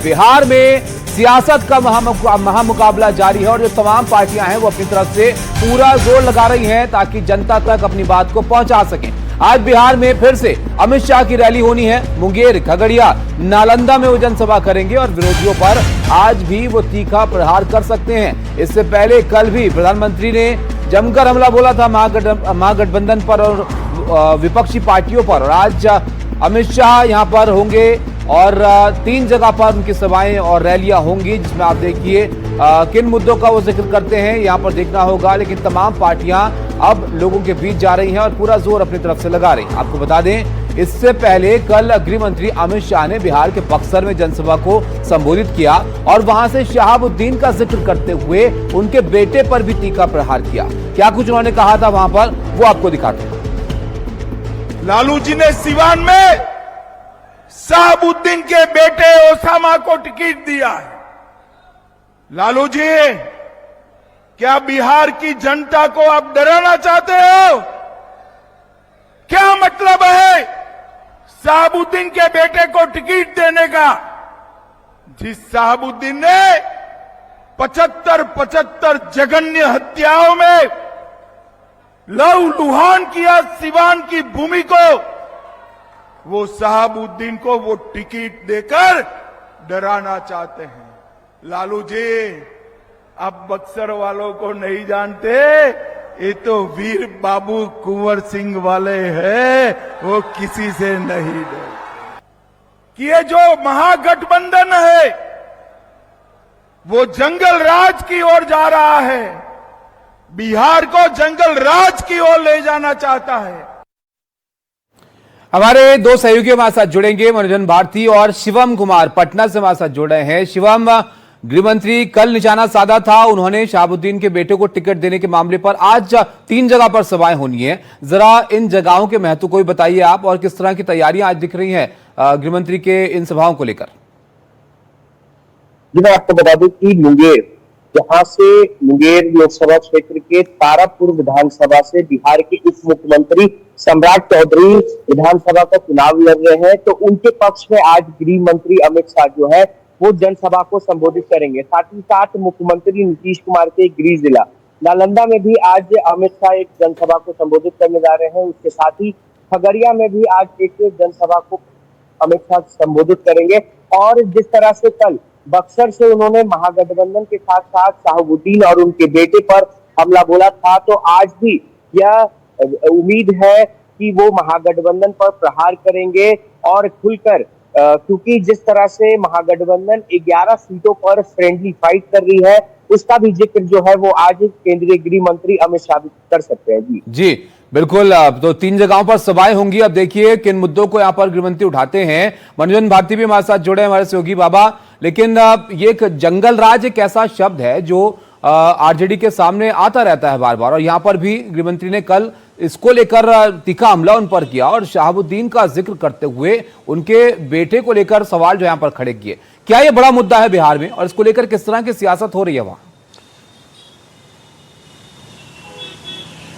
बिहार में सियासत का महामुकाबला जारी है और जो तमाम पार्टियां हैं वो अपनी तरफ से पूरा जोर लगा रही हैं ताकि जनता तक अपनी बात को पहुंचा सकें। आज बिहार में फिर से अमित शाह की रैली होनी है। मुंगेर, खगड़िया, नालंदा में वो जनसभा करेंगे और विरोधियों पर आज भी वो तीखा प्रहार कर सकते हैं। इससे पहले कल भी प्रधानमंत्री ने जमकर हमला बोला था महागठबंधन पर और विपक्षी पार्टियों पर, और आज अमित शाह यहां पर होंगे और 3 जगह पर उनकी सभाएं और रैलियां होंगी, जिसमें आप देखिए किन मुद्दों का वो जिक्र करते हैं यहां पर देखना होगा। लेकिन तमाम पार्टियां अब लोगों के बीच जा रही हैं और पूरा जोर अपनी तरफ से लगा रही हैं। आपको बता दें, इससे पहले कल गृह मंत्री अमित शाह ने बिहार के बक्सर में जनसभा को संबोधित किया और वहां से शहाबुद्दीन का जिक्र करते हुए उनके बेटे पर भी तीखा प्रहार किया। क्या कुछ उन्होंने कहा था वहां पर, वो आपको दिखाते हैं। लालू जी ने सिवान में शहाबुद्दीन के बेटे ओसामा को टिकट दिया है। लालू जी, क्या बिहार की जनता को आप डराना चाहते हो? क्या मतलब है शहाबुद्दीन के बेटे को टिकट देने का, जिस शहाबुद्दीन ने 75 जघन्य हत्याओं में लहूलुहान किया सिवान की भूमि को? वो शहाबुद्दीन को वो टिकट देकर डराना चाहते हैं। लालू जी, आप बक्सर वालों को नहीं जानते, ये तो वीर बाबू कुंवर सिंह वाले हैं, वो किसी से नहीं डरते। कि ये जो महागठबंधन है वो जंगल राज की ओर जा रहा है, बिहार को जंगल राज की ओर ले जाना चाहता है। हमारे 2 सहयोगी हमारे साथ जुड़ेंगे, मनोज भारती और शिवम कुमार पटना से हमारे साथ जुड़ रहे हैं। शिवम, गृहमंत्री कल निशाना साधा था, उन्होंने शहाबुद्दीन के बेटे को टिकट देने के मामले पर आज 3 जगह पर सभाएं होनी है। जरा इन जगहों के महत्व को भी बताइए आप, और किस तरह की तैयारियां आज दिख रही हैं गृहमंत्री के इन सभाओं को लेकर। जी, मैं आपको बता दूं कि मुंगेर, जहां से मुंगेर लोकसभा क्षेत्र के तारापुर विधानसभा से बिहार के उप मुख्यमंत्री सम्राट चौधरी विधानसभा का चुनाव लड़ रहे हैं, तो उनके पक्ष में आज गृह मंत्री अमित शाह जो है वो जनसभा को संबोधित करेंगे। साथ ही साथ मुख्यमंत्री नीतीश कुमार के गृह जिला नालंदा में भी आज अमित शाह एक जनसभा को संबोधित करने जा रहे हैं। उसके साथ ही खगड़िया में भी आज एक जनसभा को अमित शाह संबोधित करेंगे। और जिस तरह से कल बक्सर से उन्होंने महागठबंधन के साथ साथ शहाबुद्दीन और उनके बेटे पर हमला बोला था, तो आज भी यह उम्मीद है कि वो महागठबंधन पर प्रहार करेंगे और खुलकर, क्योंकि जिस तरह से महागठबंधन 11 सीटों पर फ्रेंडली फाइट कर रही है, उसका भी जिक्र जो है वो आज केंद्रीय गृह मंत्री अमित शाह कर सकते हैं। जी बिल्कुल। तो 3 जगहों पर सभाएं होंगी। अब देखिए किन मुद्दों को यहाँ पर गृहमंत्री उठाते हैं। मनोज भारती भी हमारे साथ जुड़े हैं, हमारे सहयोगी बाबा। लेकिन ये एक जंगल राज एक ऐसा शब्द है जो आरजेडी के सामने आता रहता है बार बार, और यहाँ पर भी गृहमंत्री ने कल इसको लेकर तीखा हमला उन पर किया और शहाबुद्दीन का जिक्र करते हुए उनके बेटे को लेकर सवाल जो यहाँ पर खड़े किए। क्या ये बड़ा मुद्दा है बिहार में, और इसको लेकर किस तरह की सियासत हो रही है वहां?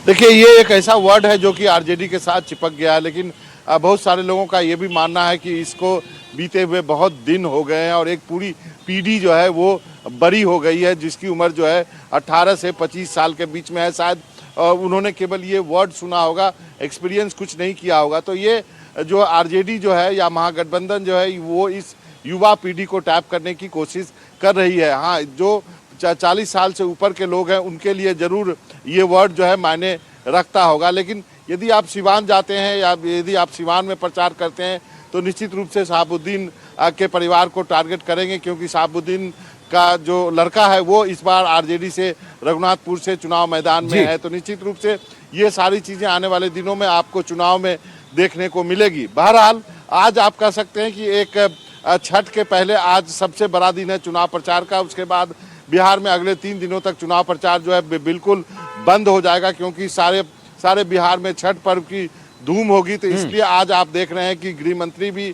देखिए, ये एक ऐसा वर्ड है जो कि आरजेडी के साथ चिपक गया है, लेकिन बहुत सारे लोगों का ये भी मानना है कि इसको बीते हुए बहुत दिन हो गए हैं और एक पूरी पीढ़ी जो है वो बड़ी हो गई है, जिसकी उम्र जो है 18 से 25 साल के बीच में है। शायद उन्होंने केवल ये वर्ड सुना होगा, एक्सपीरियंस कुछ नहीं किया होगा। तो ये जो आरजेडी जो है या महागठबंधन जो है वो इस युवा पीढ़ी को टैप करने की कोशिश कर रही है। हाँ, जो 40 साल से ऊपर के लोग हैं उनके लिए ज़रूर ये वर्ड जो है मायने रखता होगा। लेकिन यदि आप सिवान जाते हैं या यदि आप सिवान में प्रचार करते हैं तो निश्चित रूप से शहाबुद्दीन के परिवार को टारगेट करेंगे, क्योंकि शहाबुद्दीन का जो लड़का है वो इस बार आरजेडी से रघुनाथपुर से चुनाव मैदान में है। तो निश्चित रूप से ये सारी चीज़ें आने वाले दिनों में आपको चुनाव में देखने को मिलेगी। बहरहाल आज आप कह सकते हैं कि एक छठ के पहले आज सबसे बड़ा दिन है चुनाव प्रचार का। उसके बाद बिहार में अगले 3 दिनों तक चुनाव प्रचार जो है बिल्कुल बंद हो जाएगा, क्योंकि सारे बिहार में छठ पर्व की धूम होगी। तो इसलिए आज आप देख रहे हैं कि गृह मंत्री भी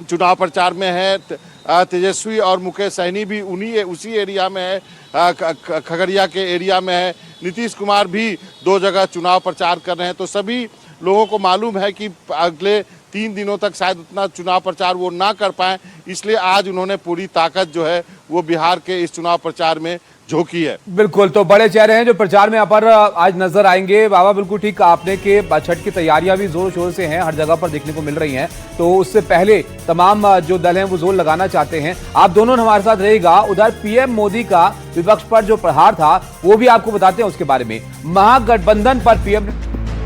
चुनाव प्रचार में है, तेजस्वी और मुकेश सहनी भी उसी एरिया में है, खगड़िया के एरिया में है, नीतीश कुमार भी 2 जगह चुनाव प्रचार कर रहे हैं। तो सभी लोगों को मालूम है कि अगले 3 दिनों तक शायद उतना चुनाव प्रचार वो ना कर पाए, इसलिए आज उन्होंने पूरी ताकत जो है वो बिहार के इस चुनाव प्रचार में झोंकी है। बिल्कुल, तो बड़े चेहरे हैं जो प्रचार में यहाँ पर आज नजर आएंगे। बाबा बिल्कुल ठीक कहा आपने कि छठ की तैयारियां भी जोर शोर से हैं, हर जगह पर देखने को मिल रही हैं। तो उससे पहले तमाम जो दल हैं वो जोर लगाना चाहते हैं। आप दोनों हमारे साथ रहेगा। उधर पीएम मोदी का विपक्ष पर जो प्रहार था वो भी आपको बताते हैं उसके बारे में। महागठबंधन पर पीएम ने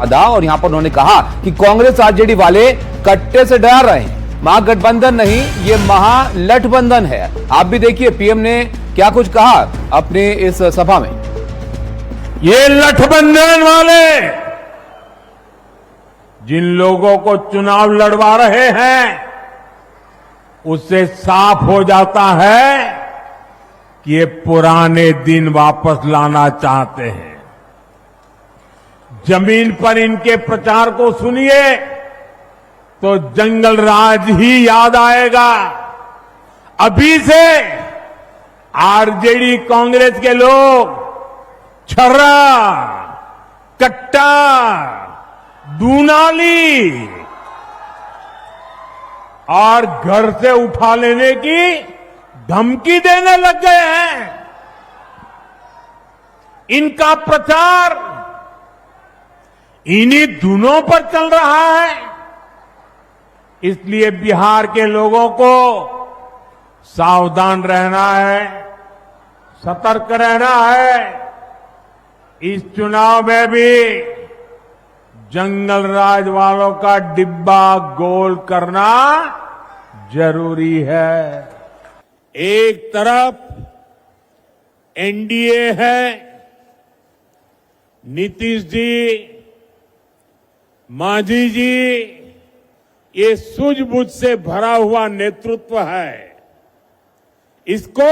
अदा और यहाँ पर उन्होंने कहा कि कांग्रेस आरजेडी वाले कट्टे से डरा रहे हैं। महागठबंधन नहीं, ये महालठबंधन है। आप भी देखिए पीएम ने क्या कुछ कहा अपने इस सभा में। ये लठबंधन वाले जिन लोगों को चुनाव लड़वा रहे हैं उससे साफ हो जाता है कि ये पुराने दिन वापस लाना चाहते हैं। जमीन पर इनके प्रचार को सुनिए तो जंगल राज ही याद आएगा। अभी से आरजेडी कांग्रेस के लोग छर्रा, कट्टा, दूनाली और घर से उठा लेने की धमकी देने लग गए हैं। इनका प्रचार इन्हीं धुनों पर चल रहा है। इसलिए बिहार के लोगों को सावधान रहना है, सतर्क रहना है। इस चुनाव में भी जंगल राज वालों का डिब्बा गोल करना जरूरी है। एक तरफ एनडीए है, नीतीश जी, मांझी जी, ये सूझबूझ से भरा हुआ नेतृत्व है। इसको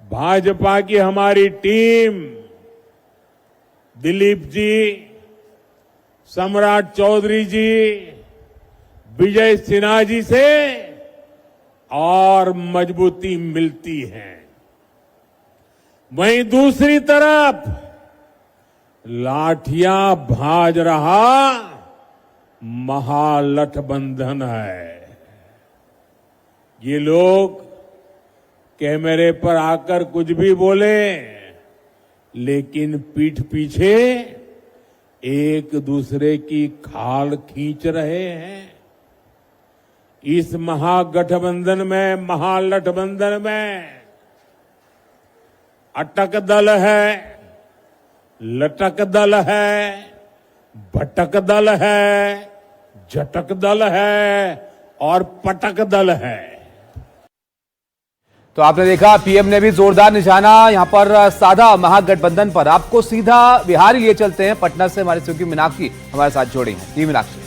भाजपा की हमारी टीम, दिलीप जी, सम्राट चौधरी जी, विजय सिन्हा जी से और मजबूती मिलती है। वहीं दूसरी तरफ लाठियां भाज रहा महालठबंधन है। ये लोग कैमरे पर आकर कुछ भी बोले, लेकिन पीठ पीछे एक दूसरे की खाल खींच रहे हैं। इस महागठबंधन में, महालठबंधन में अटक दल है, लटक दल है, भटक दल है, झटक दल है और पटक दल है। तो आपने देखा पीएम ने भी जोरदार निशाना यहां पर साधा महागठबंधन पर। आपको सीधा बिहार ही लिए चलते हैं। पटना से हमारे सहयोगी मीनाक्षी हमारे साथ जोड़ी हैं। जी मीनाक्षी।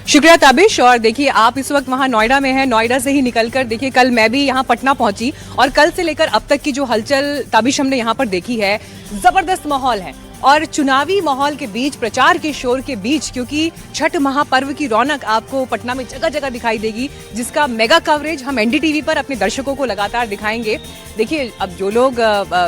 शुक्रिया ताबिश। और देखिए आप इस वक्त वहां नोएडा में हैं। नोएडा से ही निकलकर देखिए कल मैं भी यहां पटना पहुंची और कल से लेकर अब तक की जो हलचल ताबिश हमने यहां पर देखी है, जबरदस्त माहौल है। और चुनावी माहौल के बीच, प्रचार के शोर के बीच, क्योंकि छठ महापर्व की रौनक आपको पटना में जगह जगह दिखाई देगी, जिसका मेगा कवरेज हम एनडीटीवी पर अपने दर्शकों को लगातार दिखाएंगे। देखिए अब जो लोग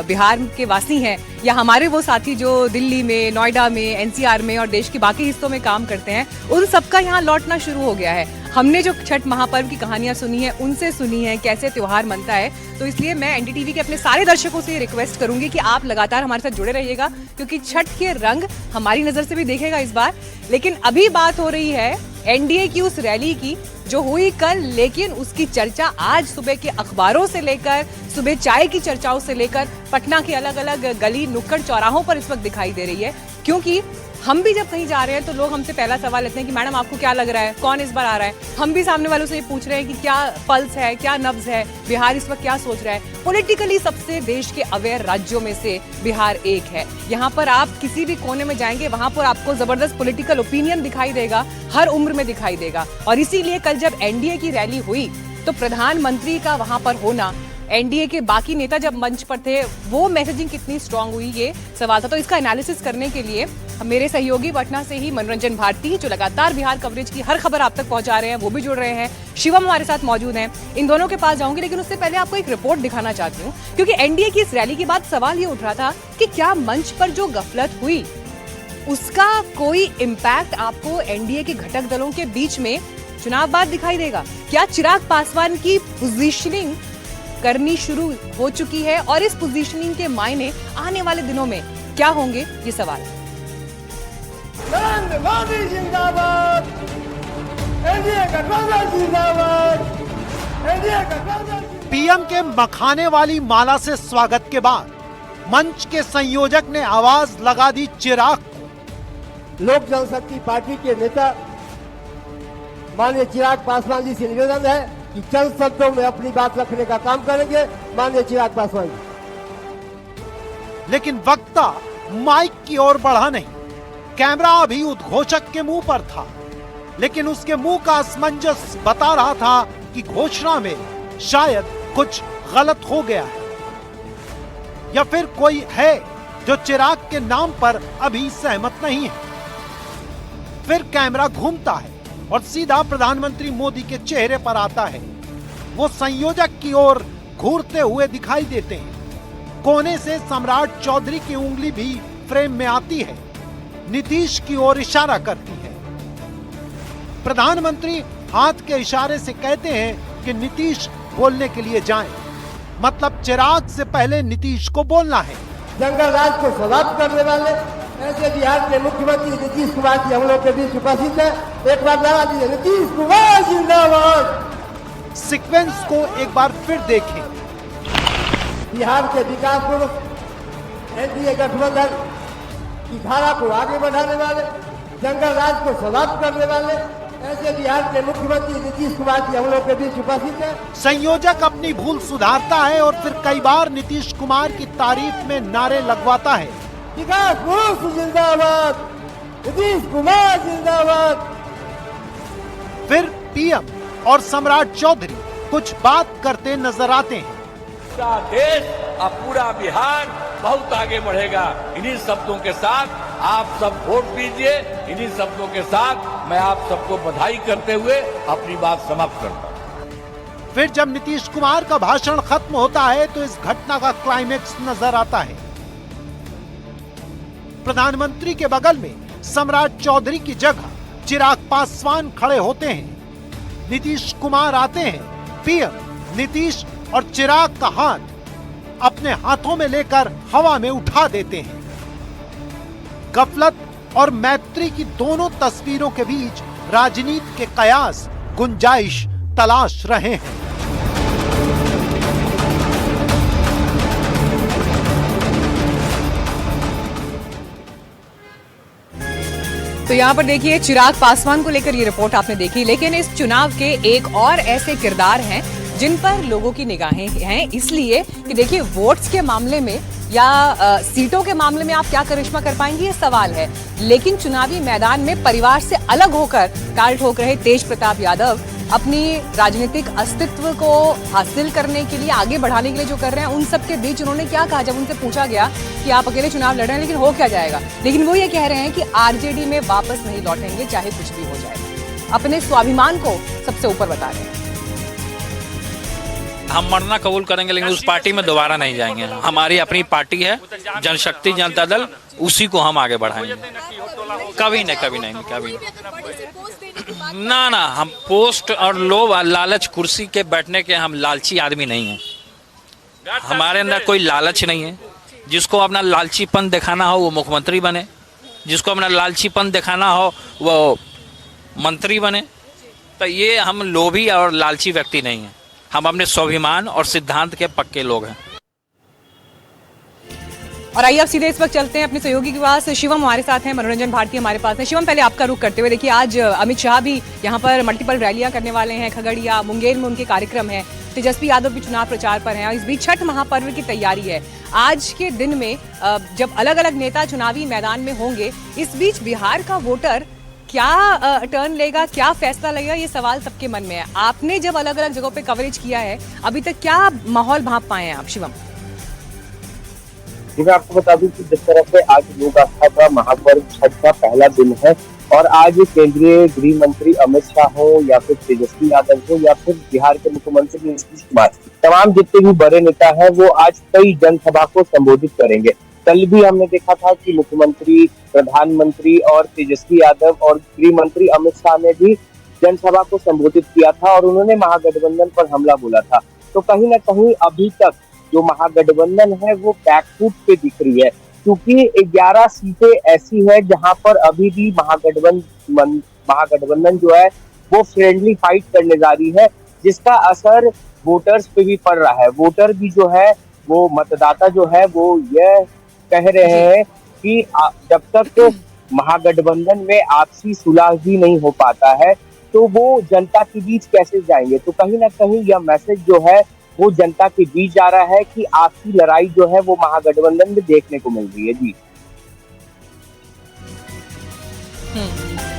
बिहार के वासी हैं या हमारे वो साथी जो दिल्ली में, नोएडा में, एनसीआर में और देश के बाकी हिस्सों में काम करते हैं, उन सबका यहाँ लौटना शुरू हो गया है। हमने जो छठ महापर्व की कहानियां सुनी है, उनसे सुनी है कैसे त्योहार मनता है। तो इसलिए मैं एनडीटीवी के अपने सारे दर्शकों से रिक्वेस्ट करूंगी कि आप लगातार हमारे साथ जुड़े रहिएगा, क्योंकि छठ के रंग हमारी नजर से भी देखेगा इस बार। लेकिन अभी बात हो रही है एनडीए की उस रैली की जो हुई कल, लेकिन उसकी चर्चा आज सुबह के अखबारों से लेकर, सुबह चाय की चर्चाओं से लेकर पटना के अलग अलग गली नुक्कड़ चौराहों पर इस वक्त दिखाई दे रही है। क्योंकि हम भी जब कहीं जा रहे हैं तो लोग हमसे पहला सवाल लेते हैं कि मैडम आपको क्या लग रहा है, कौन इस बार आ रहा है। हम भी सामने वालों से ये पूछ रहे हैं कि क्या पल्स है, क्या नब्ज है, बिहार इस वक्त क्या सोच रहा है। पॉलिटिकली सबसे देश के अवेयर राज्यों में से बिहार एक है। यहाँ पर आप किसी भी कोने में जाएंगे, वहां पर आपको जबरदस्त पॉलिटिकल ओपिनियन दिखाई देगा, हर उम्र में दिखाई देगा। और इसीलिए कल जब एनडीए की रैली हुई तो प्रधानमंत्री का वहां पर होना, एनडीए के बाकी नेता जब मंच पर थे, वो मैसेजिंग कितनी स्ट्रांग हुई, ये सवाल था। तो इसका एनालिसिस करने के लिए मेरे सहयोगी पटना से ही मनोरंजन भारती, जो लगातार बिहार कवरेज की हर खबर आप तक पहुंचा रहे हैं, वो भी जुड़ रहे हैं। शिवम हमारे साथ मौजूद हैं। इन दोनों के पास जाऊंगी, लेकिन उससे पहले आपको एक रिपोर्ट दिखाना चाहती हूँ, क्योंकि एनडीए की इस रैली के बाद सवाल ये उठ रहा था कि क्या मंच पर जो गफलत हुई उसका कोई इम्पैक्ट आपको एनडीए के घटक दलों के बीच में चुनाव बाद दिखाई देगा? क्या चिराग पासवान की पोजीशनिंग करनी शुरू हो चुकी है और इस पोजीशनिंग के मायने आने वाले दिनों में क्या होंगे, ये सवाल है। नरेंद्र मोदी जिंदाबाद, एनडीए गठबंधन जिंदाबाद, एनडीए गठबंधन। पीएम के मखाने वाली माला से स्वागत के बाद मंच के संयोजक ने आवाज लगा दी चिराग को। लोक जनशक्ति पार्टी के नेता माननीय चिराग पासवान जी से निवेदन है कि चंद शब्दों में अपनी बात रखने का काम करेंगे। माननीय चिराग पासवान जी। लेकिन वक्ता माइक की ओर बढ़ा नहीं। कैमरा अभी उद्घोषक के मुंह पर था, लेकिन उसके मुंह का असमंजस बता रहा था कि घोषणा में शायद कुछ गलत हो गया है, या फिर कोई है जो चिराग के नाम पर अभी सहमत नहीं है। फिर कैमरा घूमता है और सीधा प्रधानमंत्री मोदी के चेहरे पर आता है। वो संयोजक की ओर घूरते हुए दिखाई देते हैं। कोने से सम्राट चौधरी की उंगली भी फ्रेम में आती है, नीतीश की ओर इशारा करती है। प्रधानमंत्री हाथ के इशारे से कहते हैं कि नीतीश बोलने के लिए जाएं। मतलब चिराग से पहले नीतीश को बोलना है। जंगल राज को समाप्त करने वाले ऐसे बिहार के मुख्यमंत्री नीतीश कुमार जी हम लोग के बीच उपस्थित है। एक बार नारा दीजिए, नीतीश कुमार जिंदाबाद। सीक्वेंस को एक बार फिर देखें। बिहार के विकास को एनडीए गठबंधन की धारा को आगे बढ़ाने वाले, जंगल राज को समाप्त करने वाले ऐसे बिहार के मुख्यमंत्री नीतीश कुमार जी हम लोग के बीच उपस्थित है। संयोजक अपनी भूल सुधारता है और फिर कई बार नीतीश कुमार की तारीफ में नारे लगवाता है। विकास पुरुष जिंदाबाद, नीतीश कुमार जिंदाबाद। फिर पीएम और सम्राट चौधरी कुछ बात करते नजर आते हैं। पूरा देश अब पूरा बिहार बहुत आगे बढ़ेगा। इन्हीं शब्दों के साथ आप सब वोट दीजिए। इन्हीं शब्दों के साथ मैं आप सबको बधाई करते हुए अपनी बात समाप्त करता हूं। फिर जब नीतीश कुमार का भाषण खत्म होता है तो इस घटना का क्लाइमेक्स नजर आता है। प्रधानमंत्री के बगल में सम्राट चौधरी की जगह चिराग पासवान खड़े होते हैं। नीतीश कुमार आते हैं। पीएम नीतीश और चिराग का हाथ अपने हाथों में लेकर हवा में उठा देते हैं। गफलत और मैत्री की दोनों तस्वीरों के बीच राजनीति के कयास गुंजाइश तलाश रहे हैं। तो यहाँ पर देखिए चिराग पासवान को लेकर ये रिपोर्ट आपने देखी, लेकिन इस चुनाव के एक और ऐसे किरदार हैं जिन पर लोगों की निगाहें हैं, इसलिए कि देखिए वोट्स के मामले में या सीटों के मामले में आप क्या करिश्मा कर पाएंगे, ये सवाल है। लेकिन चुनावी मैदान में परिवार से अलग होकर काल ठोक रहे तेज प्रताप यादव अपनी राजनीतिक अस्तित्व को हासिल करने के लिए, आगे बढ़ाने के लिए जो कर रहे हैं, उन सब के बीच उन्होंने क्या कहा जब उनसे पूछा गया कि आप अकेले चुनाव लड़ रहे हैं लेकिन हो क्या जाएगा, लेकिन वो ये कह रहे हैं कि आरजेडी में वापस नहीं लौटेंगे चाहे कुछ भी हो जाए। अपने स्वाभिमान को सबसे ऊपर बता रहे हैं। हम मरना कबूल करेंगे लेकिन उस पार्टी में दोबारा नहीं जाएंगे। हमारी अपनी पार्टी है जनशक्ति जनता दल, उसी को हम आगे बढ़ाएंगे। कभी नहीं, कभी नहीं, कभी ना ना। हम पोस्ट और लोभ लालच कुर्सी के बैठने के हम लालची आदमी नहीं हैं। हमारे अंदर कोई लालच नहीं है। जिसको अपना लालचीपन दिखाना हो वो मुख्यमंत्री बने, जिसको अपना लालचीपन दिखाना हो वो मंत्री बने। तो ये हम लोभी और लालची व्यक्ति नहीं हैं। हम अपने स्वाभिमान और सिद्धांत के पक्के लोग हैं। और आइए अब सीधे इस वक्त चलते हैं अपने सहयोगी के पास। शिवम हमारे साथ हैं, मनोरंजन भारती हमारे पास है। शिवम, पहले आपका रुख करते हुए देखिए आज अमित शाह भी यहाँ पर मल्टीपल रैलियां करने वाले हैं। खगड़िया, मुंगेर में उनके कार्यक्रम है। तेजस्वी यादव भी चुनाव प्रचार पर हैं और इस बीच छठ महापर्व की तैयारी है। आज के दिन में जब अलग अलग नेता चुनावी मैदान में होंगे, इस बीच बिहार का वोटर क्या टर्न लेगा, क्या फैसला लेगा, ये सवाल सबके मन में है। आपने जब अलग अलग जगहों पे कवरेज किया है, अभी तक क्या माहौल भांप पाए हैं आप शिवम? मैं आपको बता दूं कि जिस तरह से आज लोक आस्था का महापर्व छठ का पहला दिन है और आज केंद्रीय गृह मंत्री अमित शाह हो या फिर तेजस्वी यादव हो या फिर बिहार के मुख्यमंत्री नीतीश कुमार, तमाम जितने भी बड़े नेता हैं वो आज कई जनसभा को संबोधित करेंगे। कल भी हमने देखा था कि मुख्यमंत्री, प्रधानमंत्री और तेजस्वी यादव और गृह मंत्री अमित शाह ने भी जनसभा को संबोधित किया था और उन्होंने महागठबंधन पर हमला बोला था। तो कहीं ना कहीं अभी तक जो महागठबंधन है वो बैकफुट पे दिख रही है, क्योंकि 11 सीटें ऐसी है जहां पर अभी भी महागठबंधन जो है वो फ्रेंडली फाइट करने जा रही है, जिसका असर वोटर्स पे भी पड़ रहा है। वोटर भी जो है वो, मतदाता जो है वो यह कह रहे हैं कि जब तक महागठबंधन में आपसी सुलह भी नहीं हो पाता है तो वो जनता के बीच कैसे जाएंगे। तो कहीं ना कहीं यह मैसेज जो है वो जनता के बीच जा रहा है कि आपसी लड़ाई जो है वो महागठबंधन में देखने को मिल रही है। जी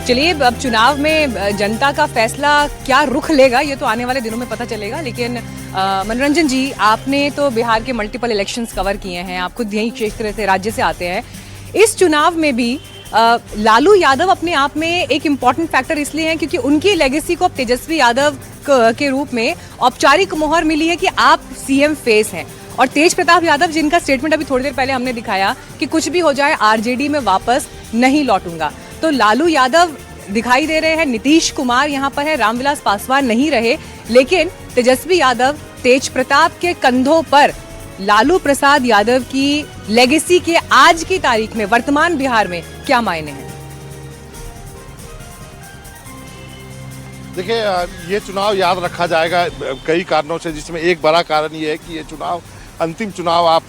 चलिए, अब चुनाव में जनता का फैसला क्या रुख लेगा ये तो आने वाले दिनों में पता चलेगा। लेकिन मनोरंजन जी, आपने तो बिहार के मल्टीपल इलेक्शंस कवर किए हैं, आप खुद यही क्षेत्र से, राज्य से आते हैं। इस चुनाव में भी लालू यादव अपने आप में एक इम्पॉर्टेंट फैक्टर इसलिए है क्योंकि उनकी लेगेसी को अब तेजस्वी यादव के रूप में औपचारिक मोहर मिली है कि आप सीएम फेस हैं। और तेज प्रताप यादव, जिनका स्टेटमेंट अभी थोड़ी देर पहले हमने दिखाया कि कुछ भी हो जाए आरजेडी में वापस नहीं लौटूंगा, तो लालू यादव दिखाई दे रहे हैं। नीतीश कुमार यहाँ पर है, रामविलास पासवान नहीं रहे, लेकिन तेजस्वी यादव, तेज प्रताप के कंधों पर लालू प्रसाद यादव की लेगेसी के आज की तारीख में वर्तमान बिहार में क्या मायने हैं? देखिए, ये चुनाव याद रखा जाएगा कई कारणों से, जिसमें एक बड़ा कारण ये है कि ये चुनाव अंतिम चुनाव आप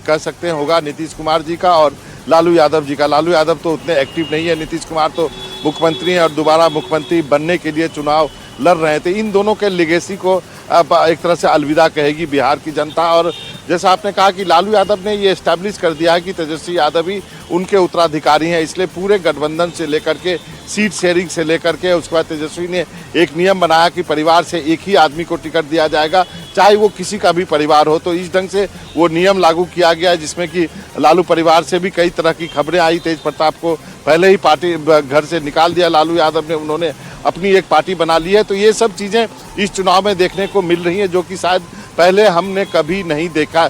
कह सकते हैं होगा नीतीश कुमार जी का और लालू यादव जी का। लालू यादव तो उतने एक्टिव नहीं है, नीतीश कुमार तो मुख्यमंत्री हैं और दोबारा मुख्यमंत्री बनने के लिए चुनाव लड़ रहे थे। इन दोनों के लेगेसी को एक तरह से अलविदा कहेगी बिहार की जनता। और जैसा आपने कहा कि लालू यादव ने ये एस्टैब्लिश कर दिया है कि तेजस्वी यादव ही उनके उत्तराधिकारी हैं, इसलिए पूरे गठबंधन से लेकर के सीट शेयरिंग से लेकर के उसके बाद तेजस्वी ने एक नियम बनाया कि परिवार से एक ही आदमी को टिकट दिया जाएगा, चाहे वो किसी का भी परिवार हो। तो इस ढंग से वो नियम लागू किया गया है, जिसमें कि लालू परिवार से भी कई तरह की खबरें आई। तेज प्रताप को पहले ही पार्टी घर से निकाल दिया लालू यादव ने, उन्होंने अपनी एक पार्टी बना ली है। तो ये सब चीज़ें इस चुनाव में देखने को मिल रही हैं, जो कि शायद पहले हमने कभी नहीं देखा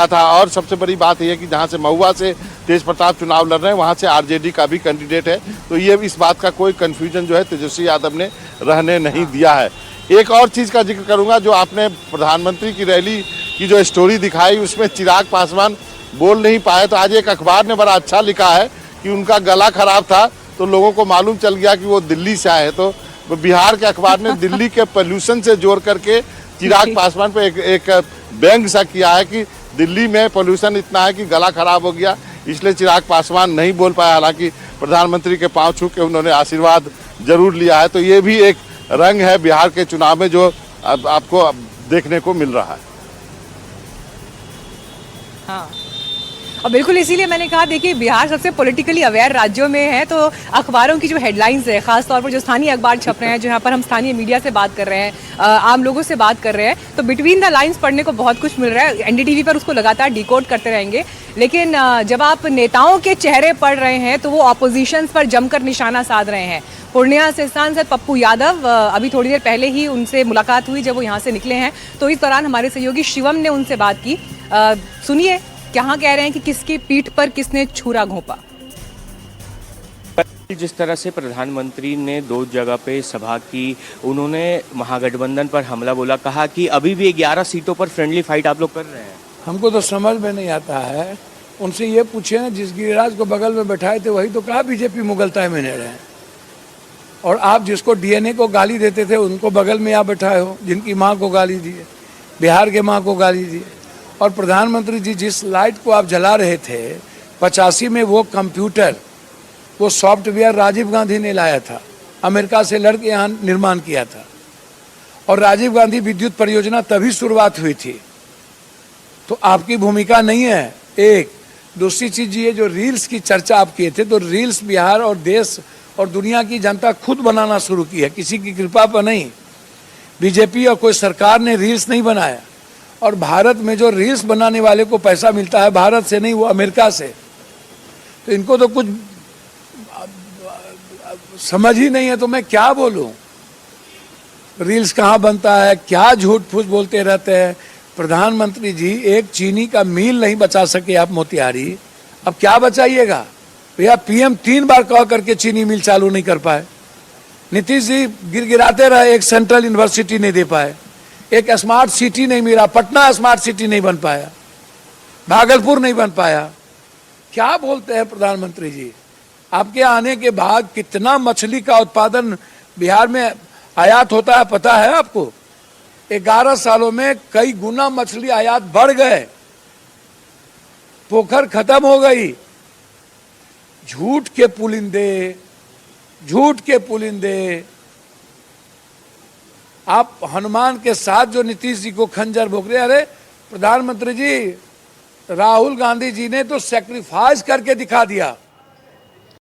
था। और सबसे बड़ी बात यह है कि जहाँ से महुआ से तेज प्रताप चुनाव लड़ रहे हैं, वहाँ से आरजेडी का भी कैंडिडेट है। तो ये इस बात का कोई कन्फ्यूजन जो है तेजस्वी यादव ने रहने नहीं दिया है। एक और चीज़ का जिक्र करूँगा, जो आपने प्रधानमंत्री की रैली की जो स्टोरी दिखाई, उसमें चिराग पासवान बोल नहीं पाए। तो आज एक अखबार ने बड़ा अच्छा लिखा है कि उनका गला खराब था, तो लोगों को मालूम चल गया कि वो दिल्ली से आए। तो बिहार के अखबार ने दिल्ली के पोल्यूशन से जोड़ करके चिराग पासवान पे एक व्यंग सा किया है कि दिल्ली में पोल्यूशन इतना है कि गला खराब हो गया, इसलिए चिराग पासवान नहीं बोल पाया। हालांकि प्रधानमंत्री के पांव छू के उन्होंने आशीर्वाद जरूर लिया है। तो ये भी एक रंग है बिहार के चुनाव में जो आपको देखने को मिल रहा है। हाँ, और बिल्कुल इसीलिए मैंने कहा, देखिए बिहार सबसे पॉलिटिकली अवेयर राज्यों में है, तो अखबारों की जो हेडलाइंस है, खासतौर पर जो स्थानीय अखबार छप रहे हैं, जो यहाँ पर हम स्थानीय मीडिया से बात कर रहे हैं, आम लोगों से बात कर रहे हैं, तो बिटवीन द लाइंस पढ़ने को बहुत कुछ मिल रहा है। एनडीटीवी पर उसको लगातार डिकोड करते रहेंगे। लेकिन जब आप नेताओं के चेहरे पढ़ रहे हैं तो वो ऑपोजिशन पर जमकर निशाना साध रहे हैं। पूर्णिया से सांसद पप्पू यादव, अभी थोड़ी देर पहले ही उनसे मुलाकात हुई जब वो यहाँ से निकले हैं, तो इस दौरान हमारे सहयोगी शिवम ने उनसे बात की। सुनिए कहाँ कह रहे हैं कि किसकी पीठ पर किसने छुरा घोंपा। जिस तरह से प्रधानमंत्री ने 2 जगह पे सभा की, उन्होंने महागठबंधन पर हमला बोला, कहा कि अभी भी 11 सीटों पर फ्रेंडली फाइट आप लोग कर रहे हैं। हमको तो समझ में नहीं आता है। उनसे ये पूछे ना, जिस गिरिराज को बगल में बैठाए थे वही तो कहा बीजेपी मुगलताए में रहे हैं। और आप जिसको डीएनए को गाली देते थे उनको बगल में आप बैठाए हो, जिनकी माँ को गाली दिए, बिहार के माँ को गाली दिए। और प्रधानमंत्री जी जिस लाइट को आप जला रहे थे 85 में, वो कंप्यूटर, वो सॉफ्टवेयर राजीव गांधी ने लाया था, अमेरिका से लड़के यहाँ निर्माण किया था। और राजीव गांधी विद्युत परियोजना तभी शुरुआत हुई थी। तो आपकी भूमिका नहीं है। एक दूसरी चीज ये जो रील्स की चर्चा आप किए थे, तो रील्स बिहार और देश और दुनिया की जनता खुद बनाना शुरू की है, किसी की कृपा पर नहीं। बीजेपी और कोई सरकार ने रील्स नहीं बनाया। और भारत में जो रील्स बनाने वाले को पैसा मिलता है भारत से नहीं, वो अमेरिका से। तो इनको तो कुछ समझ ही नहीं है, तो मैं क्या बोलूं। रील्स कहाँ बनता है, क्या झूठ फूस बोलते रहते हैं। प्रधानमंत्री जी एक चीनी का मील नहीं बचा सके आप मोतिहारी, अब क्या बचाइएगा भैया? पीएम 3 बार कह करके चीनी मिल चालू नहीं कर पाए। नीतीश जी गिड़गिड़ाते रहे, एक सेंट्रल यूनिवर्सिटी नहीं दे पाए, एक स्मार्ट सिटी नहीं मिला, पटना स्मार्ट सिटी नहीं बन पाया, भागलपुर नहीं बन पाया। क्या बोलते हैं प्रधानमंत्री जी? आपके आने के बाद कितना मछली का उत्पादन बिहार में आयात होता है पता है आपको? 11 सालों में कई गुना मछली आयात बढ़ गए, पोखर खत्म हो गई। झूठ के पुलिंदे, झूठ के पुलिंदे। आप हनुमान के साथ जो नीतीश जी को खंजर भोंक रहे, अरे प्रधानमंत्री जी, राहुल गांधी जी ने तो सैक्रिफाइस करके दिखा दिया।